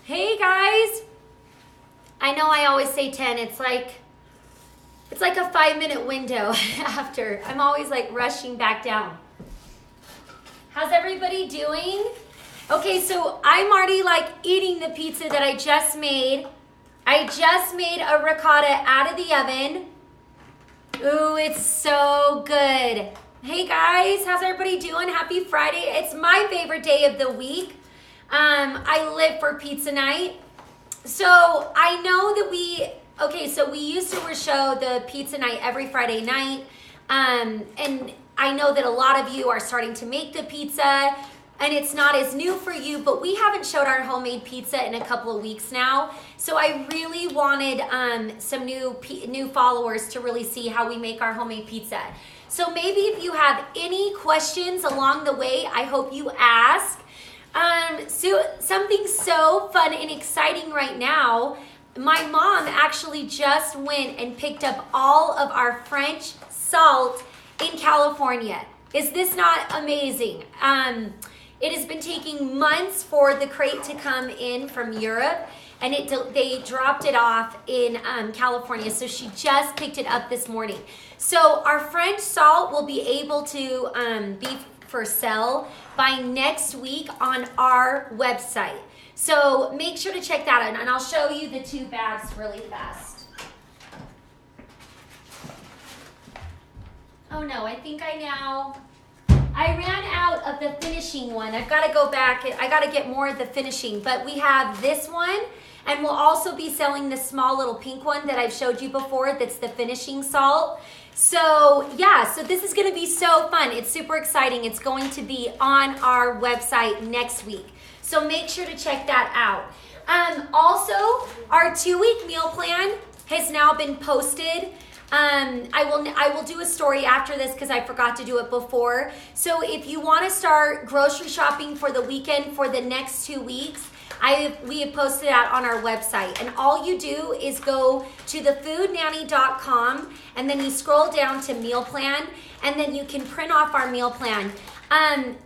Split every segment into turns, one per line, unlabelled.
Hey guys. I know I always say 10. It's like a 5-minute window after. I'm always like rushing back down. How's everybody doing? Okay, so I'm already like eating the pizza that I just made. I just made a ricotta out of the oven. Ooh, it's so good. Hey guys, how's everybody doing? Happy Friday. It's my favorite day of the week. I live for pizza night. So I know that we used to show the pizza night every Friday night. And I know that a lot of you are starting to make the pizza and it's not as new for you, but we haven't showed our homemade pizza in a couple of weeks now. So I really wanted some new followers to really see how we make our homemade pizza. So maybe if you have any questions along the way, I hope you ask. So something so fun and exciting right now, my mom actually just went and picked up all of our French salt in California. Is this not amazing? It has been taking months for the crate to come in from Europe, and they dropped it off in California, so she just picked it up this morning. So our French salt will be able to be for sale by next week on our website. So make sure to check that out, and I'll show you the 2 bags really fast. Oh no, I think I ran out of the finishing one. I've got to go back. I got to get more of the finishing, but we have this one, and we'll also be selling the small little pink one that I've showed you before that's the finishing salt. So yeah, so this is going to be so fun. It's super exciting. It's going to be on our website next week. So make sure to check that out. Also, our 2-week meal plan has now been posted. I will do a story after this because I forgot to do it before. So if you want to start grocery shopping for the weekend for the next 2 weeks, we have posted that on our website. And all you do is go to thefoodnanny.com and then you scroll down to meal plan, and then you can print off our meal plan.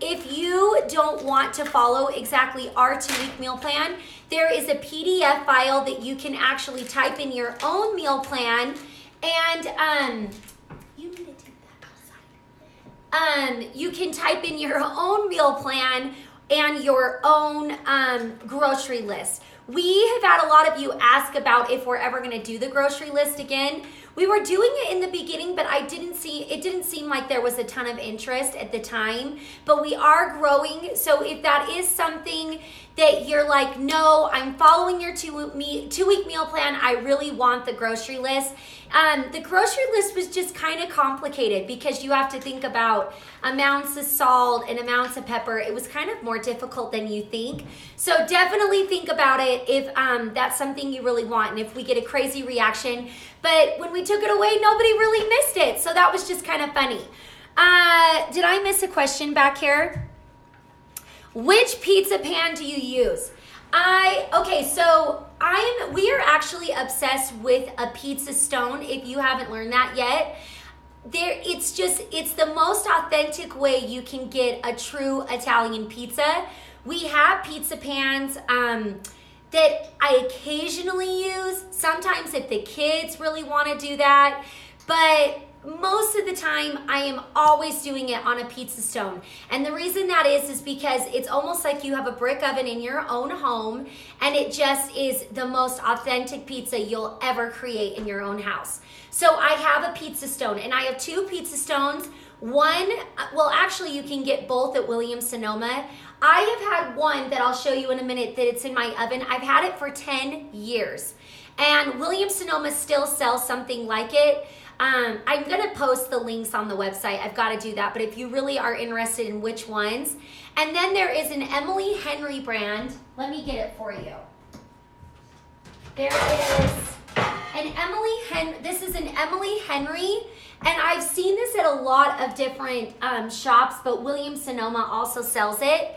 If you don't want to follow exactly our 2-week meal plan, there is a PDF file that you can actually type in your own meal plan. And you need to take that outside. You can type in your own meal plan and your own grocery list. We have had a lot of you ask about if we're ever going to do the grocery list again. We were doing it in the beginning, but it didn't seem like there was a ton of interest at the time, but we are growing. So if that is something that you're like, no, I'm following your 2-week meal plan, I really want the grocery list. The grocery list was just kind of complicated because you have to think about amounts of salt and amounts of pepper. It was kind of more difficult than you think. So definitely think about it if that's something you really want and if we get a crazy reaction. But when we took it away, nobody really missed it. So that was just kind of funny. Did I miss a question back here? Which pizza pan do you use? We are actually obsessed with a pizza stone. If you haven't learned that yet, it's the most authentic way you can get a true Italian pizza. We have pizza pans that I occasionally use, sometimes if the kids really want to do that, but most of the time I am always doing it on a pizza stone. And the reason that is because it's almost like you have a brick oven in your own home, and it just is the most authentic pizza you'll ever create in your own house. So I have a pizza stone, and I have 2 pizza stones. Actually you can get both at Williams-Sonoma. I have had one that I'll show you in a minute that it's in my oven. I've had it for 10 years. And Williams-Sonoma still sells something like it. I'm going to post the links on the website. I've got to do that. But if you really are interested in which ones. And then there is an Emily Henry brand. Let me get it for you. There is an this is an Emily Henry. And I've seen this at a lot of different shops, but Williams-Sonoma also sells it.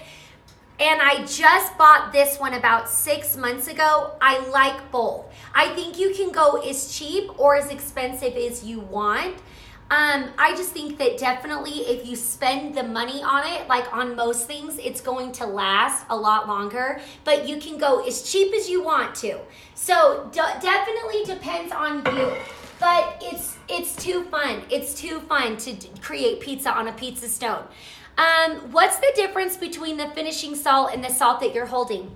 And I just bought this one about 6 months ago. I like both. I think you can go as cheap or as expensive as you want. I just think that definitely if you spend the money on it, like on most things, it's going to last a lot longer, but you can go as cheap as you want to. So definitely depends on you, but it's too fun. It's too fun to create pizza on a pizza stone. What's the difference between the finishing salt and the salt that you're holding?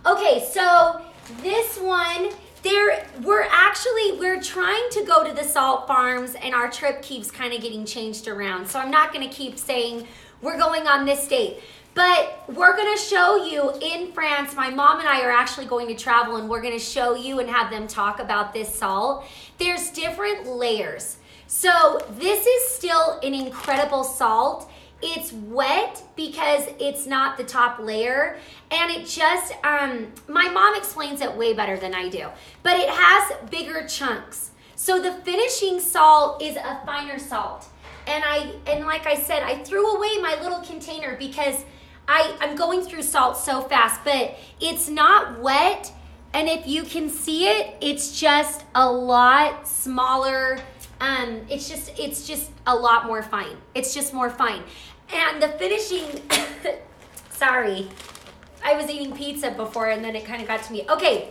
Okay, so this one, we're trying to go to the salt farms, and our trip keeps kind of getting changed around. So I'm not going to keep saying we're going on this date. But we're going to show you in France. My mom and I are actually going to travel, and we're going to show you and have them talk about this salt. There's different layers. So this is still an incredible salt. It's wet because it's not the top layer, and it just, my mom explains it way better than I do, but it has bigger chunks. So the finishing salt is a finer salt. And like I said, I threw away my little container because I'm going through salt so fast, but it's not wet. And if you can see it, it's just a lot smaller. It's just a lot more fine. It's just more fine. And the finishing, sorry, I was eating pizza before and then it kind of got to me. Okay,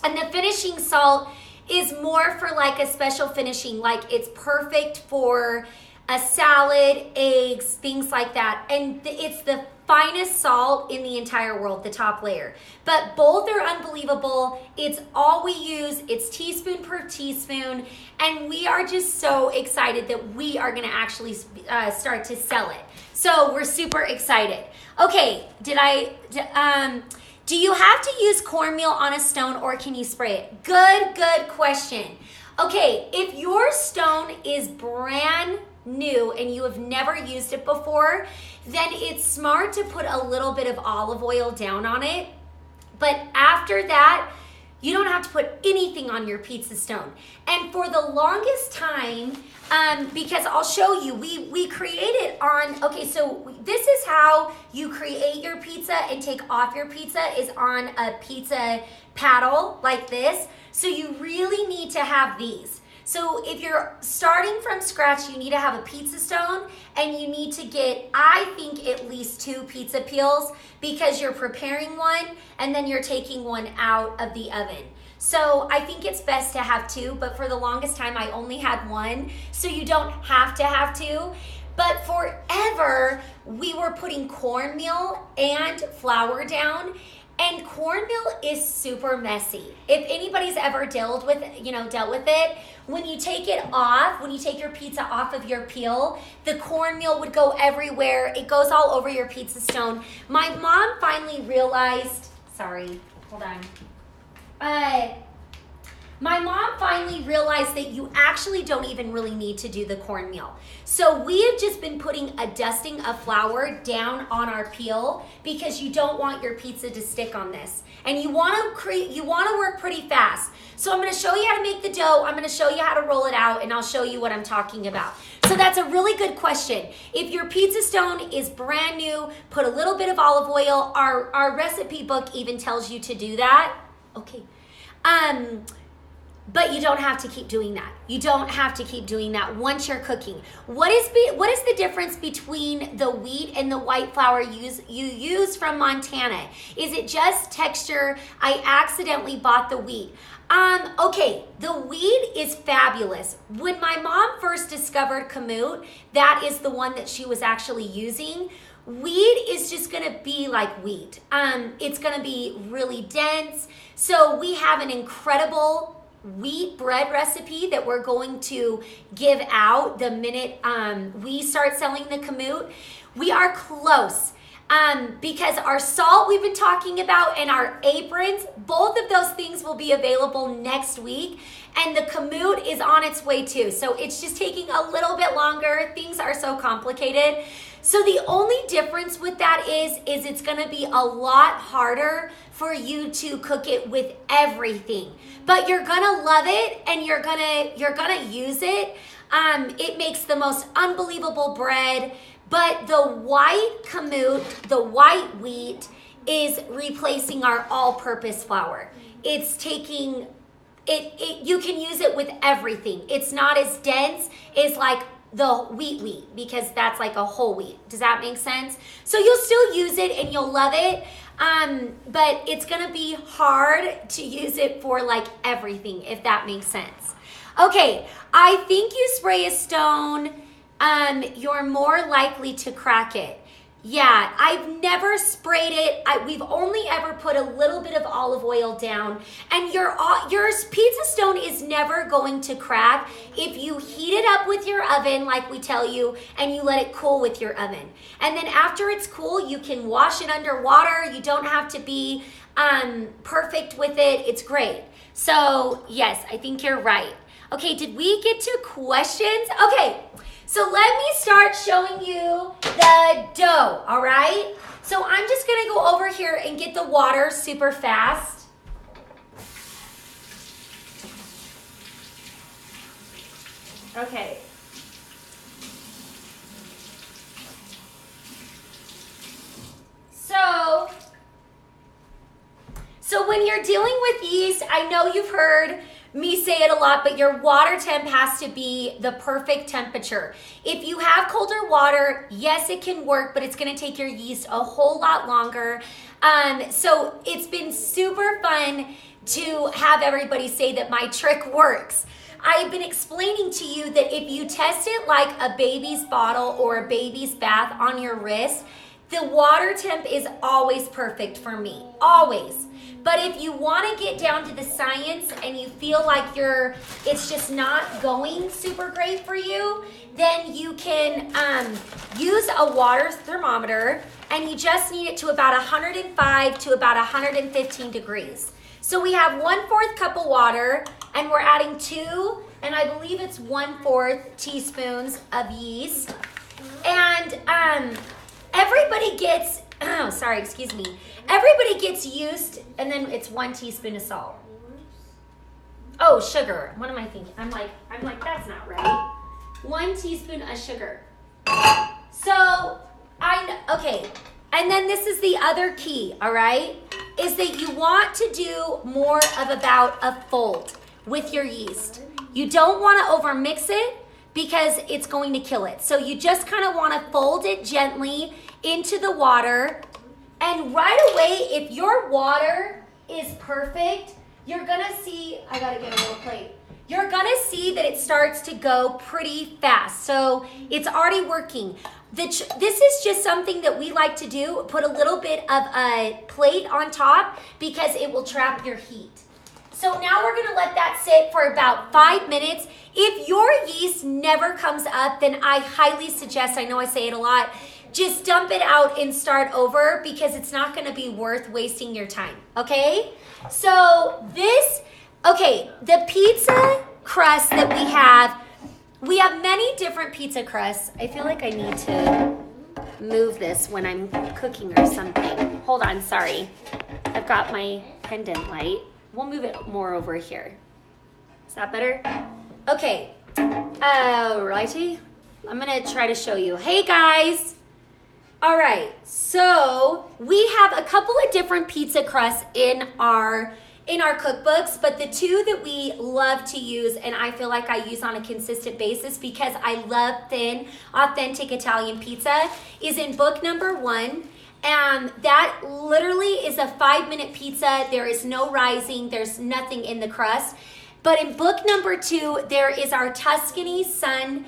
and the finishing salt is more for like a special finishing, like it's perfect for a salad, eggs, things like that. And it's the finest salt in the entire world, the top layer. But both are unbelievable. It's all we use. It's teaspoon per teaspoon. And we are just so excited that we are gonna actually start to sell it. So we're super excited. Okay, do you have to use cornmeal on a stone or can you spray it? Good question. Okay, if your stone is brand new and you have never used it before, then it's smart to put a little bit of olive oil down on it. But after that, you don't have to put anything on your pizza stone. And for the longest time, because I'll show you, we created on, okay, so this is how you create your pizza and take off your pizza is on a pizza paddle like this. So you really need to have these. So if you're starting from scratch, you need to have a pizza stone and you need to get, I think, at least 2 pizza peels because you're preparing one and then you're taking one out of the oven. So I think it's best to have 2, but for the longest time I only had 1, so you don't have to have 2. But forever we were putting cornmeal and flour down. And cornmeal is super messy. If anybody's ever dealt with it, when you take it off, when you take your pizza off of your peel, the cornmeal would go everywhere. It goes all over your pizza stone. My mom finally realized, my mom finally realized that you actually don't even really need to do the cornmeal. So we have just been putting a dusting of flour down on our peel because you don't want your pizza to stick on this. And you want to work pretty fast. So I'm going to show you how to make the dough. I'm going to show you how to roll it out, and I'll show you what I'm talking about. So that's a really good question. If your pizza stone is brand new, put a little bit of olive oil. Our recipe book even tells you to do that. Okay. But you don't have to keep doing that. You don't have to keep doing that once you're cooking. What is the difference between the wheat and the white flour you use from Montana? Is it just texture? I accidentally bought the wheat. Okay, the wheat is fabulous. When my mom first discovered kamut, that is the one that she was actually using. Wheat is just gonna be like wheat. It's gonna be really dense. So we have an incredible wheat bread recipe that we're going to give out the minute we start selling the kamut. We are close because our salt we've been talking about and our aprons, both of those things will be available next week, and the kamut is on its way too. So it's just taking a little bit longer. Things are so complicated. So the only difference with that is it's gonna be a lot harder for you to cook it with everything. But you're gonna love it and you're gonna use it. It makes the most unbelievable bread. But the white kamut, the white wheat, is replacing our all-purpose flour. It's taking you can use it with everything. It's not as dense as like the wheat because that's like a whole wheat. Does that make sense? So you'll still use it and you'll love it. But it's gonna be hard to use it for like everything, if that makes sense. Okay, I think you spray a stone, you're more likely to crack it. Yeah, I've never sprayed it. We've only ever put a little bit of olive oil down, and your pizza stone is never going to crack if you heat it up with your oven like we tell you, and you let it cool with your oven. And then after it's cool, you can wash it under water. You don't have to be perfect with it. It's great. So yes, I think you're right. Okay, did we get to questions? Okay. So let me start showing you the dough, all right? So I'm just gonna go over here and get the water super fast. Okay. So when you're dealing with yeast, I know you've heard me say it a lot, but your water temp has to be the perfect temperature. If you have colder water, yes, it can work, but it's gonna take your yeast a whole lot longer. So it's been super fun to have everybody say that my trick works. I've been explaining to you that if you test it like a baby's bottle or a baby's bath on your wrist, the water temp is always perfect for me, always. But if you want to get down to the science and you feel like it's just not going super great for you, then you can use a water thermometer, and you just need it to about 105 to about 115 degrees. So we have 1/4 cup of water, and we're adding 2, and I believe it's 1/4 teaspoons of yeast. And everybody gets, everybody gets yeast, and then it's 1 teaspoon of salt. Oh, sugar. What am I thinking? I'm like, that's not right. 1 teaspoon of sugar. So, okay. And then this is the other key, all right, is that you want to do more of about a fold with your yeast. You don't want to over mix it because it's going to kill it. So you just kind of want to fold it gently into the water. And right away, if your water is perfect, you're gonna see, I gotta get a little plate. You're gonna see that it starts to go pretty fast. So it's already working. This is just something that we like to do, put a little bit of a plate on top because it will trap your heat. So now we're gonna let that sit for about 5 minutes. If your yeast never comes up, then I highly suggest, I know I say it a lot, just dump it out and start over because it's not gonna be worth wasting your time, okay? So the pizza crust that we have many different pizza crusts. I feel like I need to move this when I'm cooking or something. Hold on, sorry. I've got my pendant light. We'll move it more over here. Is that better? Okay, righty. I'm gonna try to show you. Hey guys. All right, so we have a couple of different pizza crusts in our cookbooks, but the 2 that we love to use, and I feel like I use on a consistent basis because I love thin, authentic Italian pizza, is in book number 1. And that literally is a 5-minute pizza. There is no rising, there's nothing in the crust. But in book number 2, there is our Tuscany Sun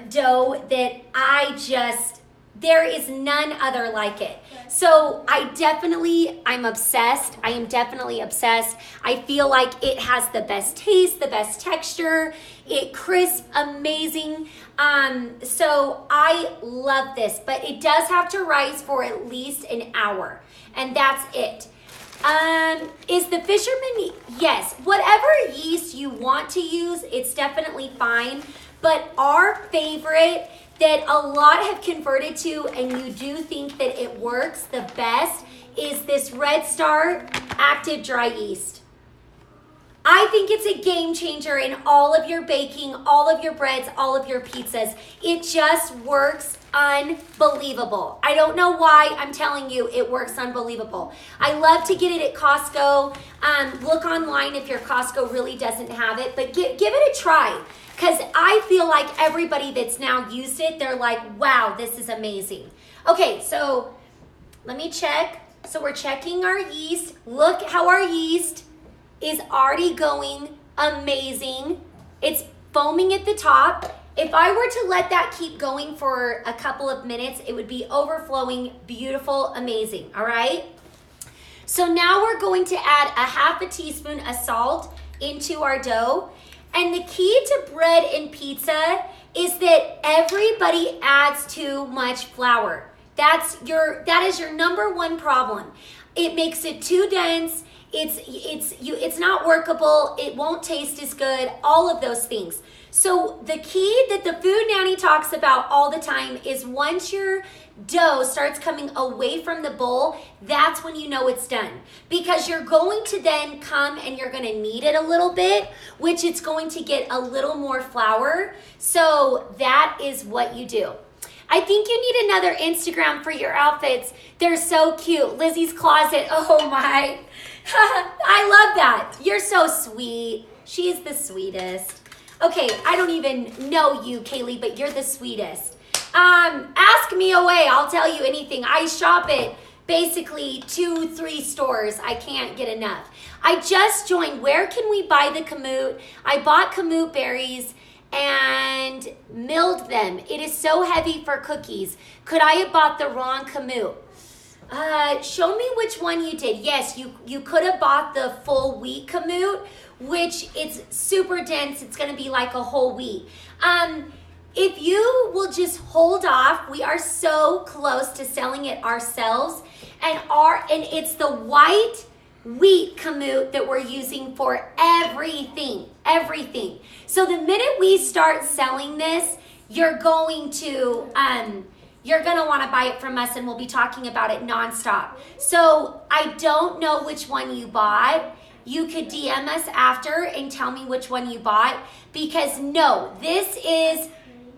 dough that there is none other like it. So I'm obsessed. I am definitely obsessed. I feel like it has the best taste, the best texture. It crisp, amazing. So I love this, but it does have to rise for at least an hour, and that's it. Is the Fisherman, yes, whatever yeast you want to use, it's definitely fine. But our favorite that a lot have converted to, and you do think that it works the best, is this Red Star Active Dry Yeast. I think it's a game changer in all of your baking, all of your breads, all of your pizzas. It just works unbelievable. I don't know why, I'm telling you, it works unbelievable. I love to get it at Costco. Look online if your Costco really doesn't have it, but give it a try. because I feel like everybody that's now used it, they're like, wow, this is amazing. Okay, so let me check. So we're checking our yeast. Look how our yeast is already going amazing. It's foaming at the top. If I were to let that keep going for a couple of minutes, it would be overflowing, beautiful, amazing, all right? So now we're going to add a half a teaspoon of salt into our dough. And the key to bread and pizza is that everybody adds too much flour. That is your number one problem. It makes it too dense. It's not workable. It won't taste as good. All of those things. So the key that the Food Nanny talks about all the time is once your dough starts coming away from the bowl, that's when you know it's done. Because you're going to then come and you're going to knead it a little bit, which it's going to get a little more flour. So that is what you do. I think you need another Instagram for your outfits. They're so cute. Lizzie's closet. Oh my. I love that. You're so sweet. She's the sweetest. Okay, I don't even know you, Kaylee, but you're the sweetest. Ask me away. I'll tell you anything. I shop at basically 2-3 stores. I can't get enough. I just joined. Where can we buy the kamut? I bought kamut berries and milled them. It is so heavy for cookies. Could I have bought the wrong kamut? Show me which one you did. Yes, you could have bought the full wheat kamut, which it's super dense. It's going to be like a whole wheat. If you will just hold off, we are so close to selling it ourselves, and it's the white wheat kamut that we're using for everything. So the minute we start selling this, you're going to want to buy it from us, and we'll be talking about it nonstop. So I don't know which one you bought. You could DM us after and tell me which one you bought, because no, this is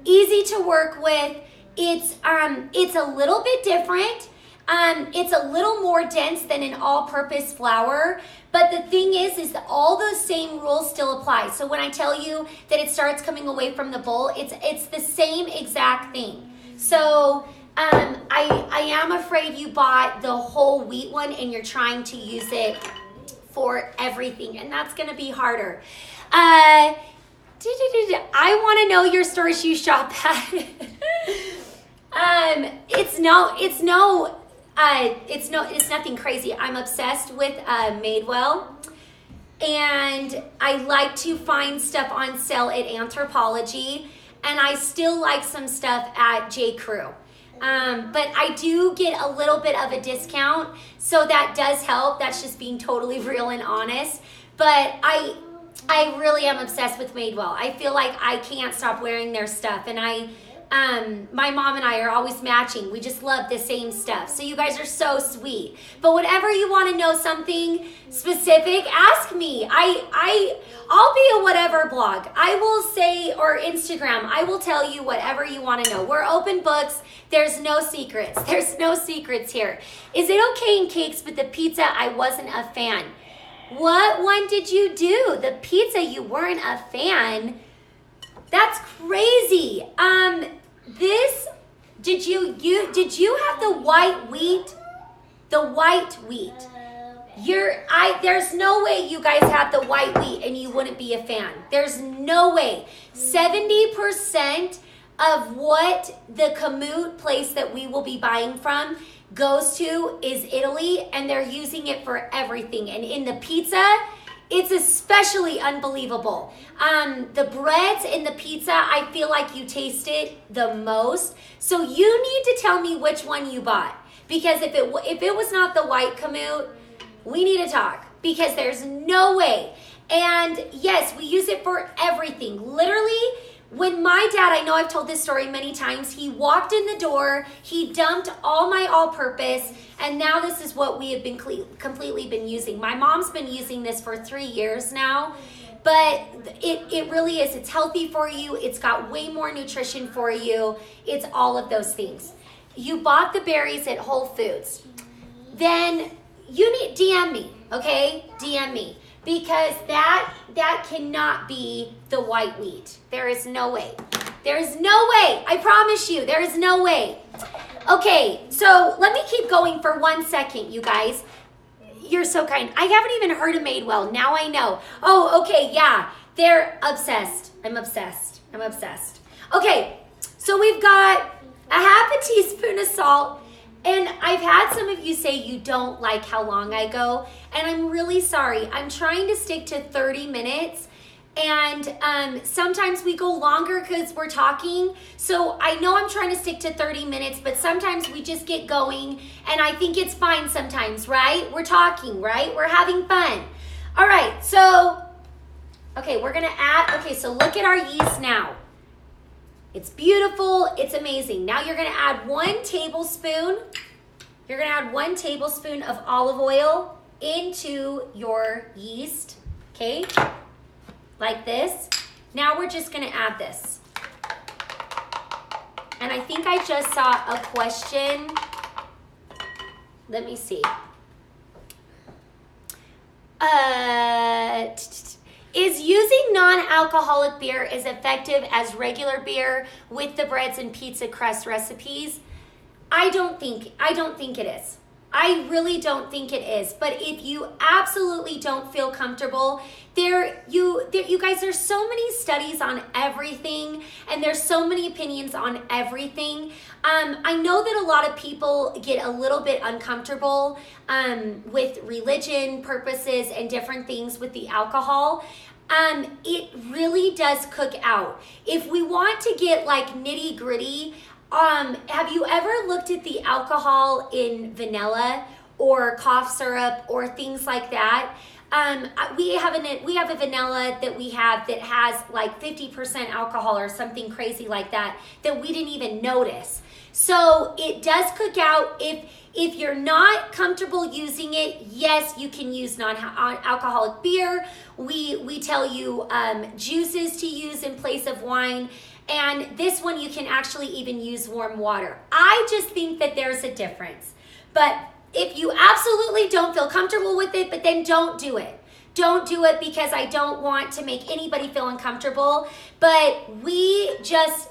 easy to work with. It's a little bit different. It's a little more dense than an all-purpose flour, but the thing is that all those same rules still apply. So when I tell you that it starts coming away from the bowl, it's the same exact thing. So I am afraid you bought the whole wheat one and you're trying to use it for everything, and that's going to be harder. I want to know your stores you shop at. It's nothing crazy. I'm obsessed with Madewell, and I like to find stuff on sale at Anthropologie, and I still like some stuff at J. Crew. But I do get a little bit of a discount, so that does help. That's just being totally real and honest. But I really am obsessed with Madewell. I feel like I can't stop wearing their stuff, and my mom and I are always matching. We just love the same stuff. So you guys are so sweet. But whatever you want to know something specific, ask me. I'll be a whatever blog. I will say, or Instagram, I will tell you whatever you want to know. We're open books. There's no secrets. There's no secrets here. Is it okay in cakes, but the pizza, I wasn't a fan? What one did you do? The pizza, you weren't a fan? That's crazy. Did you have the white wheat? The white wheat. There's no way you guys had the white wheat and you wouldn't be a fan. There's no way. 70% of what the kamut place that we will be buying from goes to is Italy, and they're using it for everything. And in the pizza, it's especially unbelievable. The breads in the pizza, I feel like you taste it the most. So you need to tell me which one you bought, because if it was not the white kamut, we need to talk, because there's no way. And yes, we use it for everything. Literally, when my dad, I know I've told this story many times, he walked in the door, he dumped all my all-purpose, and now this is what we have been completely been using. My mom's been using this for 3 years now, but it really is. It's healthy for you. It's got way more nutrition for you. It's all of those things. You bought the berries at Whole Foods. Then you need DM me, okay? DM me. because that cannot be the white wheat. There is no way. There is no way. I promise you, there is no way. Okay, so let me keep going for 1 second, you guys. You're so kind. I haven't even heard of Madewell. Now I know. Oh, okay, yeah. They're obsessed. I'm obsessed. I'm obsessed. Okay, so we've got a half a teaspoon of salt. And I've had some of you say you don't like how long I go. And I'm really sorry. I'm trying to stick to 30 minutes. And sometimes we go longer because we're talking. So I know I'm trying to stick to 30 minutes, but sometimes we just get going. And I think it's fine sometimes, right? We're talking, right? We're having fun. All right, so, okay, we're going to add, okay, so look at our yeast now. It's beautiful. It's amazing. Now you're going to add 1 tablespoon. You're going to add 1 tablespoon of olive oil into your yeast, okay? Like this. Now we're just going to add this. And I think I just saw a question. Let me see. Is using non-alcoholic beer as effective as regular beer with the breads and pizza crust recipes? I don't think it is. I really don't think it is. But if you absolutely don't feel comfortable, you guys, there's so many studies on everything, and there's so many opinions on everything. I know that a lot of people get a little bit uncomfortable with religion purposes and different things with the alcohol. It really does cook out. If we want to get like nitty gritty, have you ever looked at the alcohol in vanilla or cough syrup or things like that? We have a vanilla that we have that has like 50% alcohol or something crazy like that we didn't even notice. So it does cook out. If you're not comfortable using it, yes, you can use non-alcoholic beer. We tell you juices to use in place of wine. And this one you can actually even use warm water. I just think that there's a difference. But if you absolutely don't feel comfortable with it, but then don't do it. Don't do it because I don't want to make anybody feel uncomfortable. But we just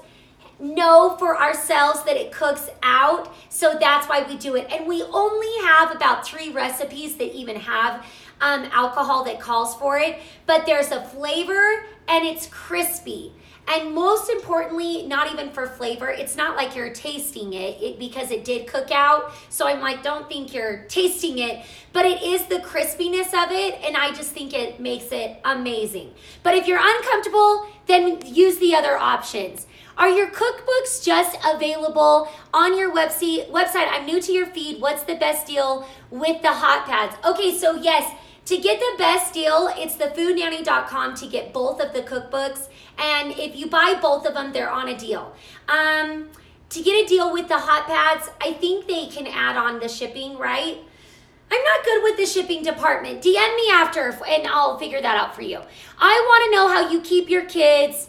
know for ourselves that it cooks out. So that's why we do it. And we only have about 3 recipes that even have alcohol that calls for it. But there's a flavor and it's crispy. And most importantly, not even for flavor, it's not like you're tasting it because it did cook out. So I'm like, don't think you're tasting it, but it is the crispiness of it. And I just think it makes it amazing. But if you're uncomfortable, then use the other options. Are your cookbooks just available on your website? I'm new to your feed. What's the best deal with the hot pads? Okay, so yes, to get the best deal, it's thefoodnanny.com to get both of the cookbooks. And if you buy both of them, they're on a deal. To get a deal with the hot pads, I think they can add on the shipping, right? I'm not good with the shipping department. DM me after and I'll figure that out for you. I want to know how you keep your kids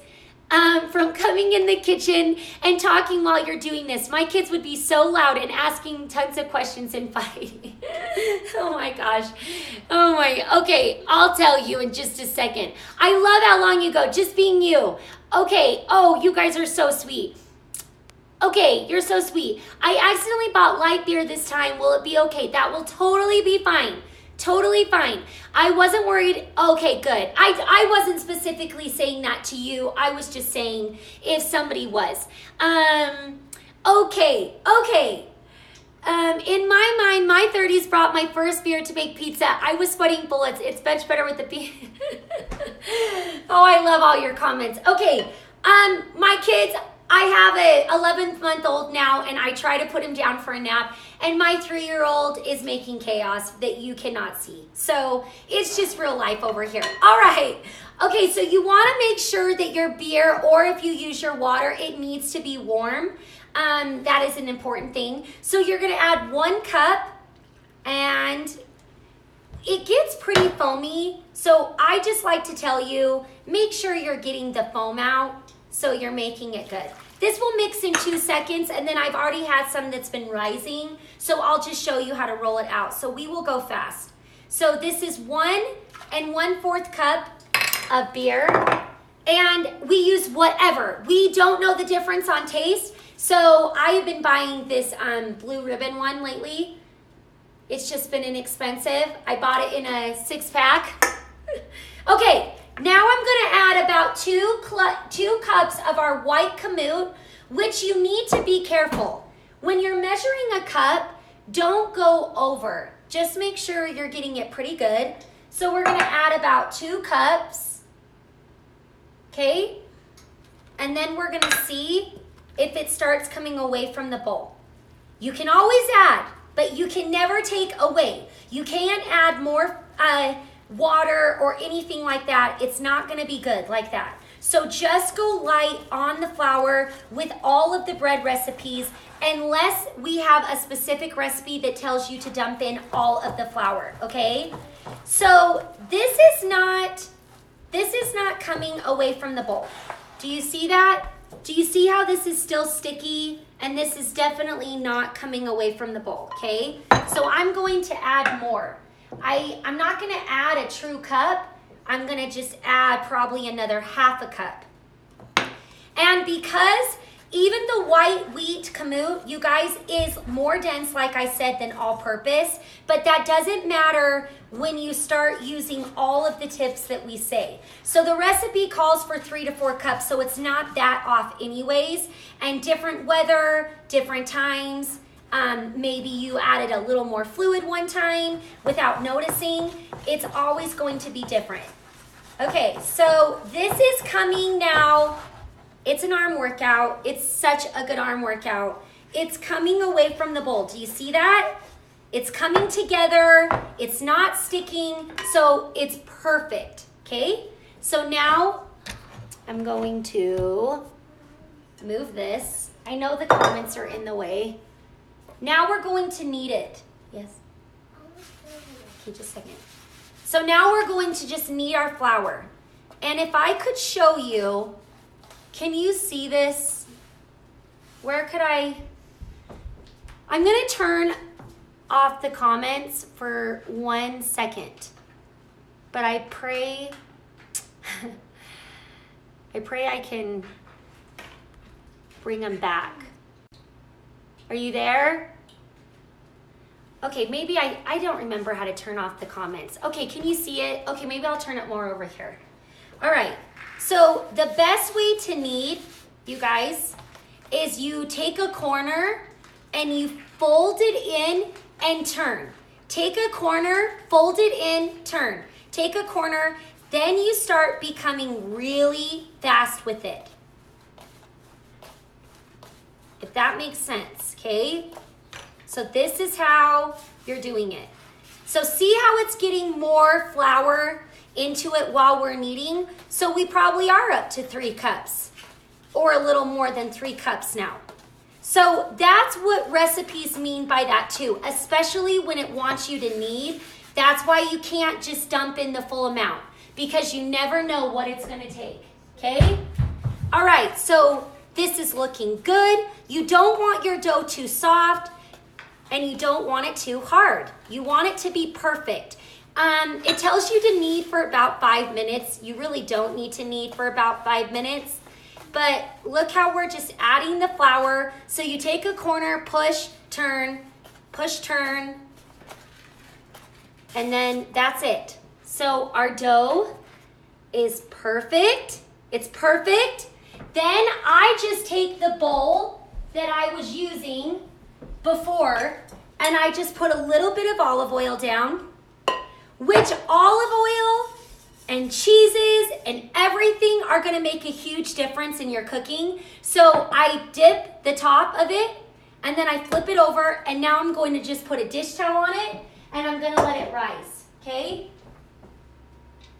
from coming in the kitchen and talking while you're doing this. My kids would be so loud and asking tons of questions and fighting. Oh my gosh. Okay, I'll tell you in just a second. I love how long you go, just being you. Okay, oh, you guys are so sweet. Okay, you're so sweet. I accidentally bought light beer this time. Will it be okay? That will totally be fine. Totally fine. I wasn't worried. Okay, good. I wasn't specifically saying that to you. I was just saying if somebody was. Okay. In my mind, my 30s brought my first beer to bake pizza. I was sweating bullets. It's much better with the beer. Oh, I love all your comments. Okay, my kids, I have a 11-month-old now, and I try to put him down for a nap, and my 3-year-old is making chaos that you cannot see. So it's just real life over here. All right. Okay, so you want to make sure that your beer, or if you use your water, it needs to be warm. That is an important thing. So you're going to add 1 cup, and it gets pretty foamy. So I just like to tell you, make sure you're getting the foam out so you're making it good. This will mix in 2 seconds, and then I've already had some that's been rising, so I'll just show you how to roll it out. So we will go fast. So this is 1 and 1/4 cup of beer. And we use whatever. We don't know the difference on taste. So I have been buying this Blue Ribbon one lately. It's just been inexpensive. I bought it in a 6-pack. Okay, now I'm gonna add about 2 cups of our white kamut, which you need to be careful. When you're measuring a cup, don't go over. Just make sure you're getting it pretty good. So we're gonna add about 2 cups, okay? And then we're gonna see if it starts coming away from the bowl. You can always add, but you can never take away. You can't add more water or anything like that. It's not gonna be good like that. So just go light on the flour with all of the bread recipes, unless we have a specific recipe that tells you to dump in all of the flour, okay? So this is not coming away from the bowl. Do you see that? Do you see how this is still sticky? And this is definitely not coming away from the bowl, okay? So I'm going to add more. I'm not gonna add a true cup. I'm gonna just add probably another 1/2 cup. And because even the white wheat kamut, you guys, is more dense, like I said, than all-purpose, but that doesn't matter when you start using all of the tips that we say. So the recipe calls for 3 to 4 cups, so it's not that off anyways. And different weather, different times, maybe you added a little more fluid one time without noticing. It's always going to be different. Okay, so this is coming now. It's an arm workout. It's such a good arm workout. It's coming away from the bowl. Do you see that? It's coming together. It's not sticking. So it's perfect. Okay? So now I'm going to move this. I know the comments are in the way. Now we're going to knead it. Yes? Okay, just a second. So now we're going to just knead our flour. And if I could show you, can you see this? Where could I'm gonna turn off the comments for 1 second. But I pray I can bring them back. Are you there? Okay, maybe I don't remember how to turn off the comments. Okay, can you see it? Okay, maybe I'll turn it more over here. All right, so the best way to knead, you guys, is you take a corner and you fold it in and turn. Take a corner, fold it in, turn. Take a corner, then you start becoming really fast with it. If that makes sense, okay? So this is how you're doing it. So see how it's getting more flour into it while we're kneading? So we probably are up to 3 cups or a little more than 3 cups now. So that's what recipes mean by that too, especially when it wants you to knead. That's why you can't just dump in the full amount, because you never know what it's gonna take, okay? All right, so this is looking good. You don't want your dough too soft and you don't want it too hard. You want it to be perfect. It tells you to knead for about 5 minutes. You really don't need to knead for about 5 minutes. But look how we're just adding the flour. So you take a corner, push, turn, and then that's it. So our dough is perfect. It's perfect. Then I just take the bowl that I was using before and I just put a little bit of olive oil down, which olive oil and cheeses and everything are gonna make a huge difference in your cooking. So I dip the top of it and then I flip it over, and now I'm going to just put a dish towel on it and I'm gonna let it rise, okay?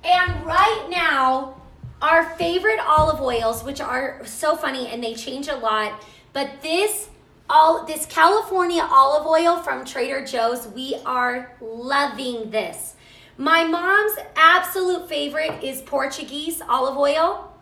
And right now, our favorite olive oils, which are so funny and they change a lot, but this California olive oil from Trader Joe's, we are loving this. My mom's absolute favorite is Portuguese olive oil.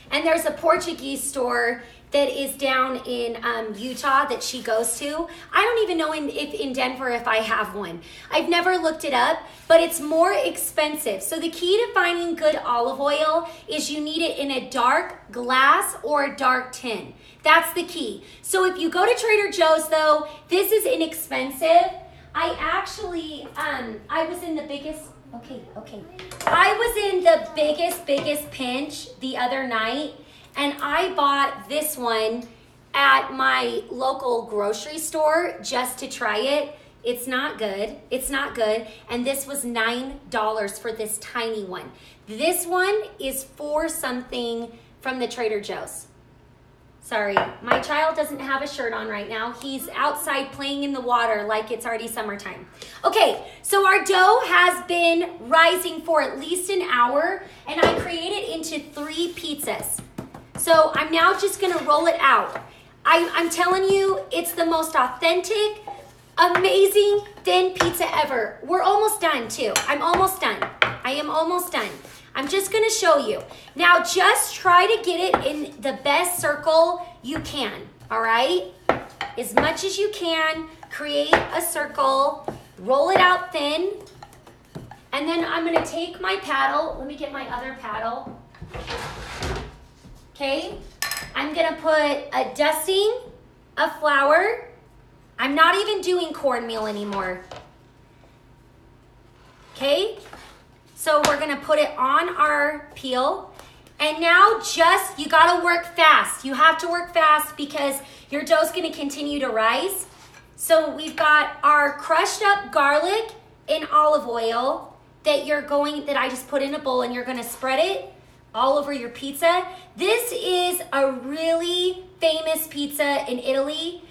And there's a Portuguese store that is down in Utah that she goes to. I don't even know if in Denver if I have one. I've never looked it up, but it's more expensive. So the key to finding good olive oil is you need it in a dark glass or a dark tin. That's the key. So if you go to Trader Joe's though, this is inexpensive. I actually, I was in the biggest, okay. I was in the biggest pinch the other night, and I bought this one at my local grocery store just to try it. It's not good. It's not good. And this was $9 for this tiny one. This one is for something from the Trader Joe's. Sorry, my child doesn't have a shirt on right now. He's outside playing in the water like it's already summertime. Okay, so our dough has been rising for at least an hour, and I created into 3 pizzas. So I'm now just gonna roll it out. I'm telling you, it's the most authentic, amazing thin pizza ever. We're almost done too. I'm almost done. I am almost done. I'm just gonna show you. Now just try to get it in the best circle you can, all right? As much as you can, create a circle, roll it out thin, and then I'm gonna take my paddle. Let me get my other paddle. Okay, I'm gonna put a dusting of flour. I'm not even doing cornmeal anymore. Okay, so we're gonna put it on our peel. And now you gotta work fast. You have to work fast because your dough's gonna continue to rise. So we've got our crushed up garlic in olive oil that I just put in a bowl, and you're gonna spread it all over your pizza. This is a really famous pizza in Italy.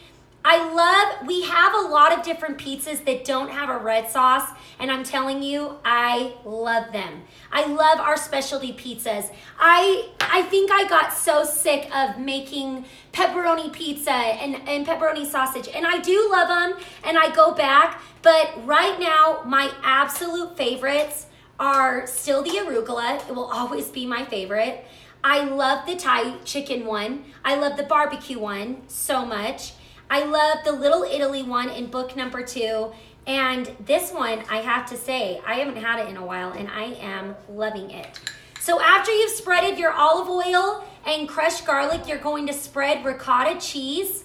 We have a lot of different pizzas that don't have a red sauce, and I'm telling you, I love them. I love our specialty pizzas. I think I got so sick of making pepperoni pizza and pepperoni sausage, and I do love them, and I go back, but right now, my absolute favorites are still the arugula. It will always be my favorite. I love the Thai chicken one. I love the barbecue one so much. I love the Little Italy one in book number 2. And this one, I have to say, I haven't had it in a while, and I am loving it. So after you've spreaded your olive oil and crushed garlic, you're going to spread ricotta cheese.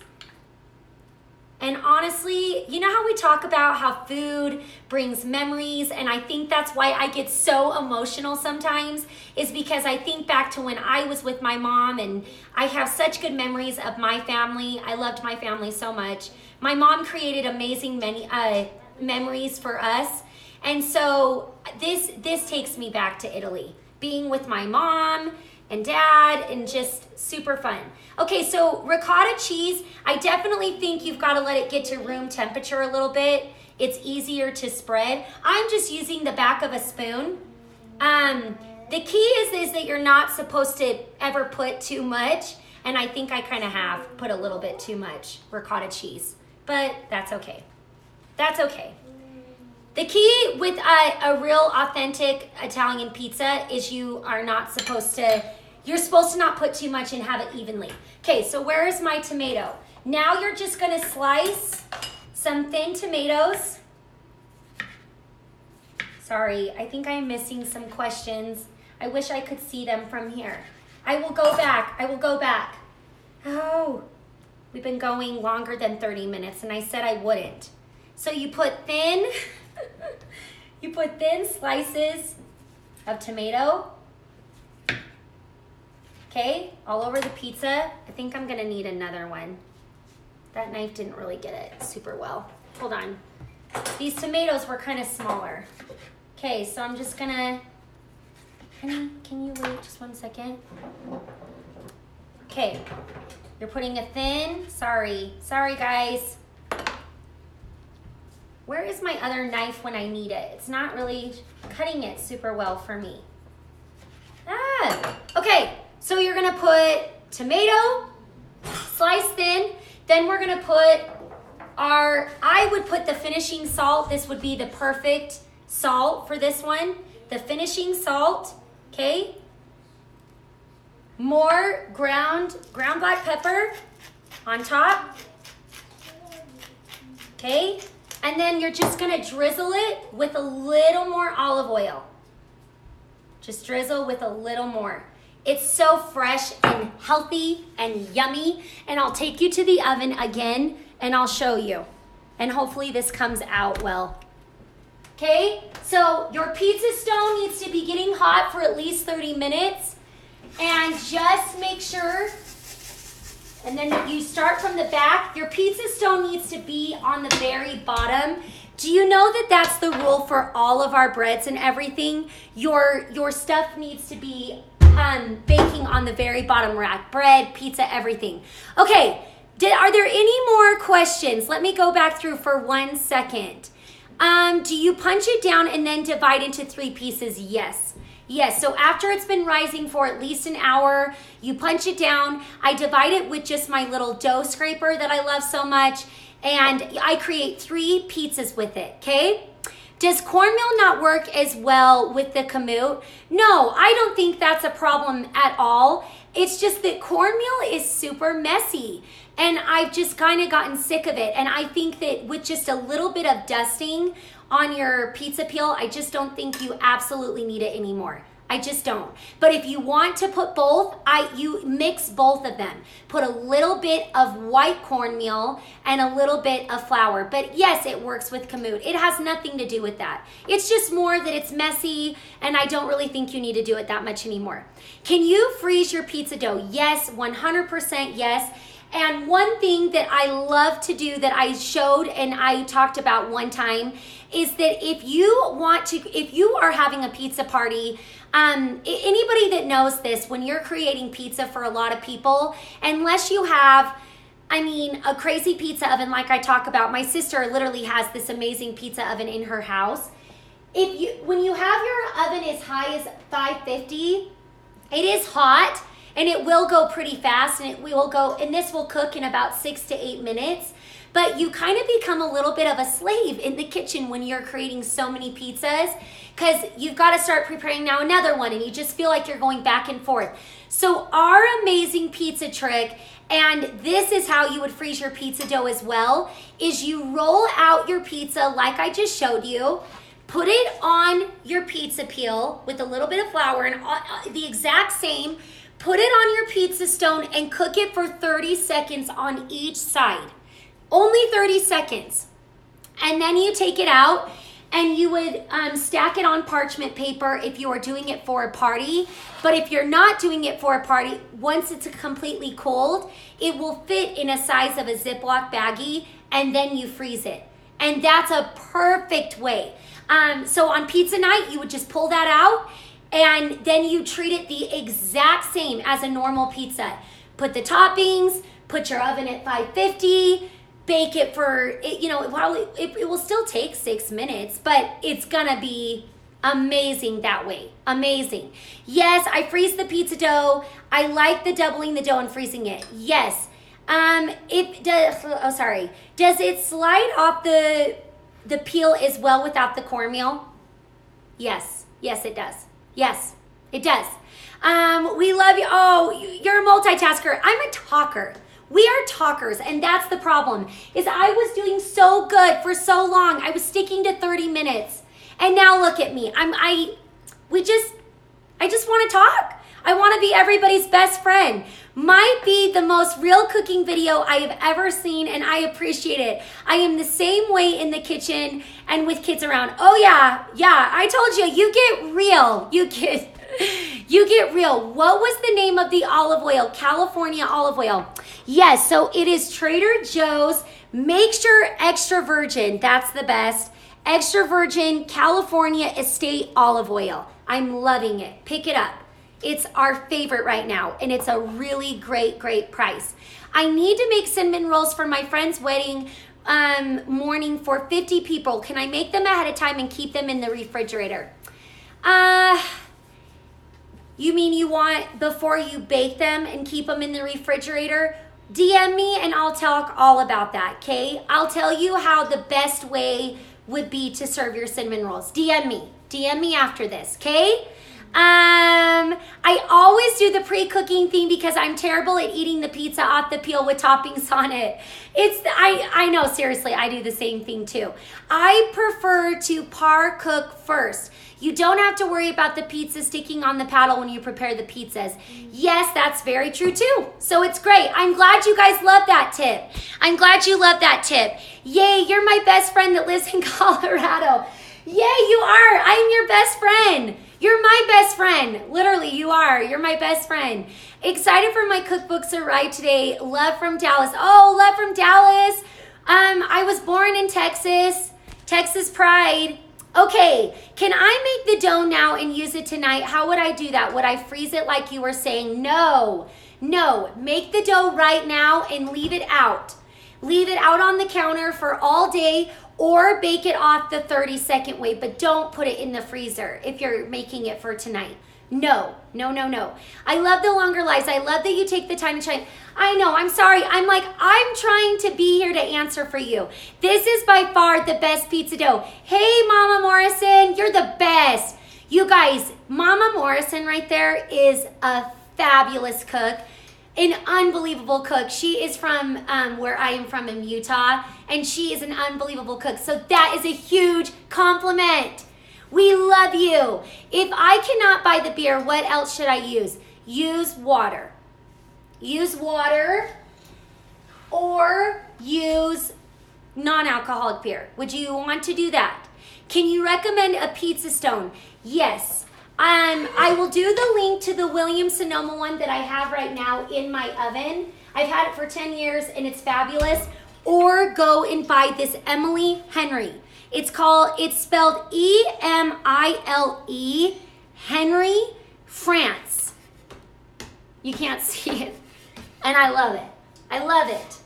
And honestly, you know how we talk about how food brings memories, and I think that's why I get so emotional sometimes, is because I think back to when I was with my mom, and I have such good memories of my family. I loved my family so much. My mom created amazing memories for us, and so this takes me back to Italy, being with my mom and dad, and just super fun. Okay, so ricotta cheese, I definitely think you've got to let it get to room temperature a little bit. It's easier to spread. I'm just using the back of a spoon. The key is that you're not supposed to ever put too much, and I think I kind of have put a little bit too much ricotta cheese, but that's okay. That's okay. The key with a real authentic Italian pizza is you're supposed to not put too much and have it evenly. Okay, so where is my tomato? Now you're just gonna slice some thin tomatoes. Sorry, I think I'm missing some questions. I wish I could see them from here. I will go back. Oh, we've been going longer than 30 minutes, and I said I wouldn't. So you put thin slices of tomato, okay, all over the pizza. I think I'm gonna need another one. That knife didn't really get it super well. Hold on. These tomatoes were kind of smaller. Okay, so I'm just gonna, honey, can you wait just 1 second? Okay, you're putting a thin, sorry guys. Where is my other knife when I need it? It's not really cutting it super well for me. Okay, so you're gonna put tomato, sliced thin, then we're gonna put I would put the finishing salt. This would be the perfect salt for this one. The finishing salt, okay? more ground black pepper on top. Okay, and then you're just gonna drizzle it with a little more olive oil. Just drizzle with a little more. It's so fresh and healthy and yummy. And I'll take you to the oven again and I'll show you. And hopefully this comes out well. Okay, so your pizza stone needs to be getting hot for at least 30 minutes. And just make sure, and then you start from the back. Your pizza stone needs to be on the very bottom. Do you know that that's the rule for all of our breads and everything? Your stuff needs to be baking on the very bottom rack. Bread, pizza, everything. Okay, are there any more questions? Let me go back through for 1 second. Do you punch it down and then divide into 3 pieces? Yes. Yes, so after it's been rising for at least an hour, you punch it down. I divide it with just my little dough scraper that I love so much, and I create 3 pizzas with it, okay? Does cornmeal not work as well with the kamut? No, I don't think that's a problem at all. It's just that cornmeal is super messy, and I've just kind of gotten sick of it. And I think that with just a little bit of dusting on your pizza peel, I just don't think you absolutely need it anymore. I just don't. But if you want to put both, you mix both of them. Put a little bit of white cornmeal and a little bit of flour. But yes, it works with kamut. It has nothing to do with that. It's just more that it's messy, and I don't really think you need to do it that much anymore. Can you freeze your pizza dough? Yes, 100% yes. And one thing that I love to do that I showed and I talked about one time is that if you are having a pizza party, anybody that knows this, when you're creating pizza for a lot of people, unless you have, a crazy pizza oven like I talk about, my sister literally has this amazing pizza oven in her house. When you have your oven as high as 550, it is hot. And it will go pretty fast, and this will cook in about 6 to 8 minutes. But you kind of become a little bit of a slave in the kitchen when you're creating so many pizzas, because you've got to start preparing now another one, and you just feel like you're going back and forth. So our amazing pizza trick, and this is how you would freeze your pizza dough as well, is you roll out your pizza like I just showed you. Put it on your pizza peel with a little bit of flour and the exact same. Put it on your pizza stone and cook it for 30 seconds on each side. Only 30 seconds. And then you take it out and you would stack it on parchment paper if you are doing it for a party. But if you're not doing it for a party, once it's completely cold, it will fit in a size of a Ziploc baggie, and then you freeze it. And that's a perfect way. So on pizza night, you would just pull that out, and then you treat it the exact same as a normal pizza. Put the toppings, put your oven at 550, bake it for, it will still take 6 minutes, but it's gonna be amazing that way. Amazing. Yes, I freeze the pizza dough. I like the doubling the dough and freezing it. Yes. Does it slide off the peel as well without the cornmeal? Yes. Yes, it does. Yes, it does. We love you. Oh, you're a multitasker. I'm a talker. We are talkers, and that's the problem. Is I was doing so good for so long. I was sticking to 30 minutes, and now look at me. I just want to talk. I want to be everybody's best friend. Might be the most real cooking video I have ever seen, and I appreciate it. I am the same way in the kitchen and with kids around. Oh yeah, I told you, you get real. You get real. What was the name of the olive oil? California olive oil. Yes, so it is Trader Joe's. Make sure extra virgin, that's the best. Extra virgin California estate olive oil. I'm loving it. Pick it up. It's our favorite right now, and it's a really great price. I need to make cinnamon rolls for my friend's wedding morning for 50 people. Can I make them ahead of time and keep them in the refrigerator? You mean you want before you bake them and keep them in the refrigerator? DM me and I'll talk all about that, okay? I'll tell you how the best way would be to serve your cinnamon rolls. DM me after this, okay? I always do the pre-cooking thing because I'm terrible at eating the pizza off the peel with toppings on it. I know, seriously, I do the same thing too. I prefer to par cook first. You don't have to worry about the pizza sticking on the paddle when you prepare the pizzas. Yes, that's very true too. So it's great. I'm glad you guys love that tip. I'm glad you love that tip. Yay, you're my best friend that lives in Colorado. Yay, you are. I'm your best friend. You're my best friend. Literally, you are. You're my best friend. Excited for my cookbooks to arrive today. Love from Dallas. Oh, love from Dallas. I was born in Texas. Texas pride. Okay, can I make the dough now and use it tonight? How would I do that? Would I freeze it like you were saying? No. Make the dough right now and leave it out. Leave it out on the counter for all day, or bake it off the 30-second way, but don't put it in the freezer if you're making it for tonight. No. I love the longer lives. I love that you take the time to try. I know, I'm sorry. I'm trying to be here to answer for you. This is by far the best pizza dough. Hey, Mama Morrison, you're the best. You guys, Mama Morrison right there is a fabulous cook. An unbelievable cook. She is from where I am from in Utah, and she is an unbelievable cook. So that is a huge compliment. We love you. If I cannot buy the beer, what else should I use? Use water. Use water or use non-alcoholic beer. Would you want to do that? Can you recommend a pizza stone? Yes. I will do the link to the Williams-Sonoma one that I have right now in my oven. I've had it for 10 years and it's fabulous. Or go and buy this Emily Henry. It's spelled E-M-I-L-E, Henry, France. You can't see it. And I love it. I love it.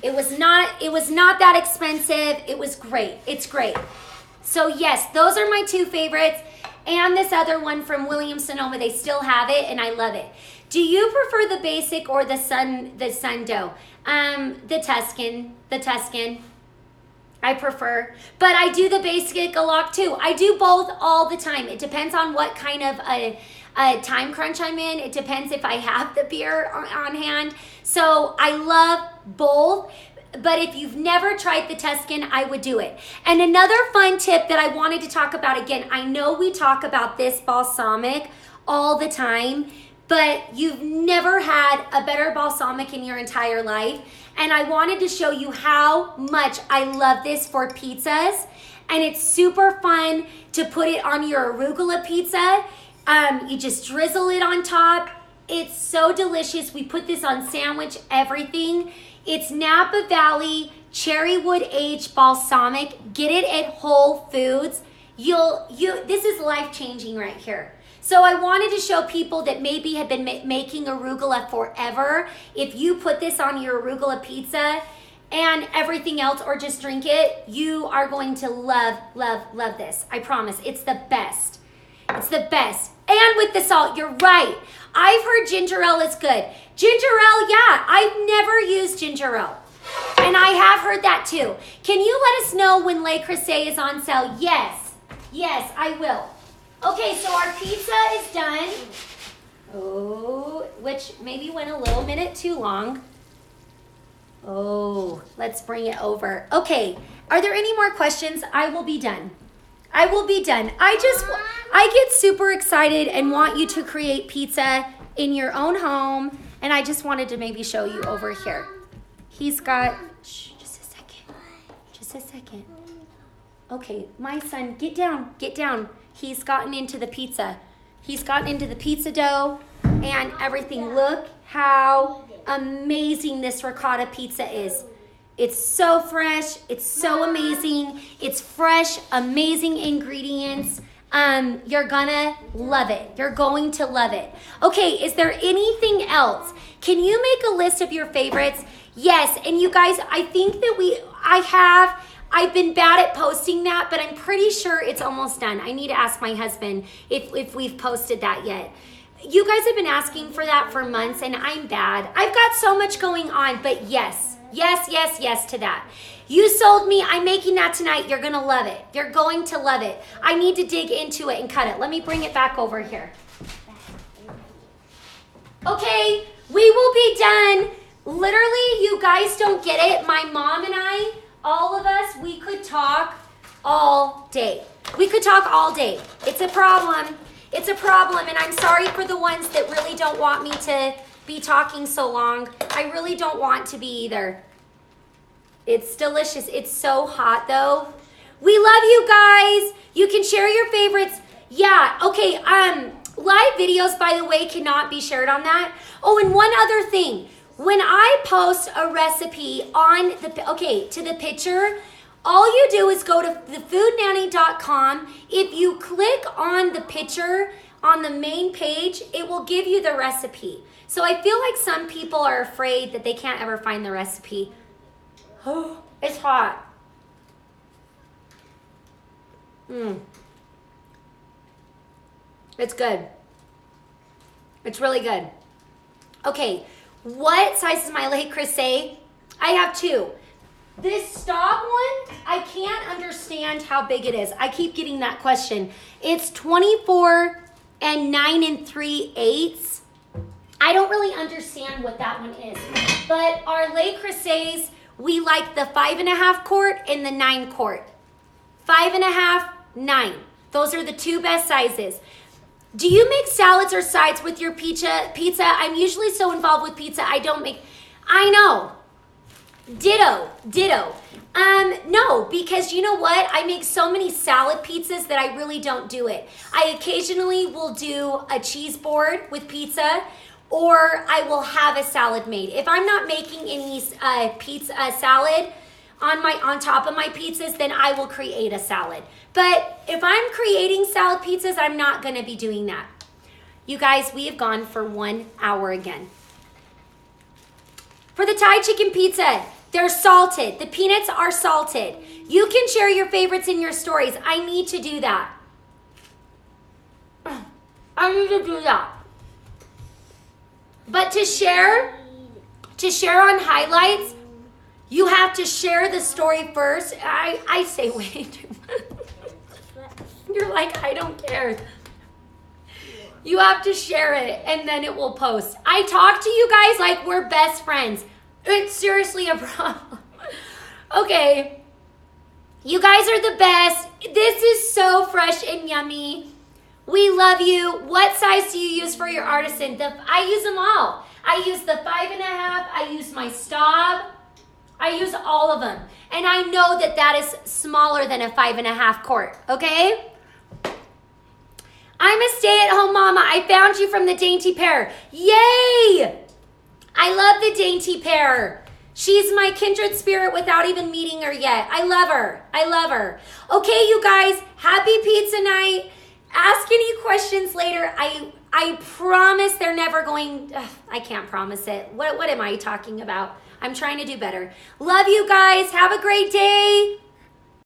It was not that expensive. It was great. It's great. So yes, those are my two favorites. And this other one from Williams-Sonoma, they still have it, and I love it. Do you prefer the basic or the sun dough? The Tuscan. I prefer, but I do the basic a lot too. I do both all the time. It depends on what kind of a time crunch I'm in. It depends if I have the beer on hand. So I love both. But if you've never tried the Tuscan, I would do it. And another fun tip that I wanted to talk about, again, I know we talk about this balsamic all the time, but you've never had a better balsamic in your entire life. And I wanted to show you how much I love this for pizzas. And it's super fun to put it on your arugula pizza. You just drizzle it on top. It's so delicious. We put this on sandwich, everything. It's Napa Valley Cherrywood Aged Balsamic. Get it at Whole Foods. This is life-changing right here. So I wanted to show people that maybe have been making arugula forever. If you put this on your arugula pizza and everything else, or just drink it, you are going to love this. I promise. It's the best. It's the best. And with the salt, you're right. I've heard ginger ale is good. Ginger ale, yeah. I've never used ginger ale. And I have heard that too. Can you let us know when Le Creuset is on sale? Yes. Yes, I will. Okay, so our pizza is done. Oh, which maybe went a little minute too long. Oh, let's bring it over. Okay, are there any more questions? I will be done. I will be done. I get super excited and want you to create pizza in your own home. And I just wanted to maybe show you over here. He's got, just a second. Okay, my son, get down. He's gotten into the pizza. He's gotten into the pizza dough and everything. Look how amazing this ricotta pizza is. It's so fresh. It's so amazing. It's fresh, amazing ingredients. You're gonna love it. You're going to love it. Okay, is there anything else? Can you make a list of your favorites? Yes, and you guys, I think that I've been bad at posting that, but I'm pretty sure it's almost done. I need to ask my husband if we've posted that yet. You guys have been asking for that for months, and I'm bad. I've got so much going on, but yes to that. You sold me. I'm making that tonight. You're going to love it. You're going to love it. I need to dig into it and cut it. Let me bring it back over here. Okay, we will be done. Literally, you guys don't get it. My mom and I, all of us, we could talk all day. We could talk all day. It's a problem. It's a problem, and I'm sorry for the ones that really don't want me to be talking so long. I really don't want to be either. It's delicious. It's so hot, though. We love you guys. You can share your favorites. Yeah, okay, live videos, by the way, cannot be shared on that. Oh, and one other thing. When I post a recipe on to the picture, all you do is go to thefoodnanny.com. If you click on the picture on the main page, it will give you the recipe. So I feel like some people are afraid that they can't ever find the recipe. Oh, it's hot. It's good. It's really good. Okay, what size is my Le Creuset? I have two. This Staub one, I can't understand how big it is. I keep getting that question. It's 24 and 9 3/8. I don't really understand what that one is. But our Le Creusets, we like the 5.5 quart and the 9 quart. 5.5, 9. Those are the two best sizes. Do you make salads or sides with your pizza? I'm usually so involved with pizza, I don't make. I know. Ditto. No, because you know what? I make so many salad pizzas that I really don't do it. I occasionally will do a cheese board with pizza, or I will have a salad made. If I'm not making any pizza salad on top of my pizzas, then I will create a salad. But if I'm creating salad pizzas, I'm not gonna be doing that. You guys, we have gone for 1 hour again. For the Thai chicken pizza, they're salted. The peanuts are salted. You can share your favorites in your stories. I need to do that. I need to do that. But to share on highlights, you have to share the story first. I say way too much. You're like, I don't care. You have to share it and then it will post. I talk to you guys like we're best friends. It's seriously a problem. Okay. You guys are the best. This is so fresh and yummy. We love you. What size do you use for your artisan? I use them all. I use the 5.5. I use my Staub. I use all of them. And I know that is smaller than a 5.5 quart. Okay? I'm a stay-at-home mama. I found you from the Dainty Pear. Yay! I love the Dainty Pear. She's my kindred spirit without even meeting her yet. I love her. I love her. Okay, you guys, happy pizza night. Ask any questions later. I promise they're never going, I can't promise it. What am I talking about? I'm trying to do better. Love you guys. Have a great day.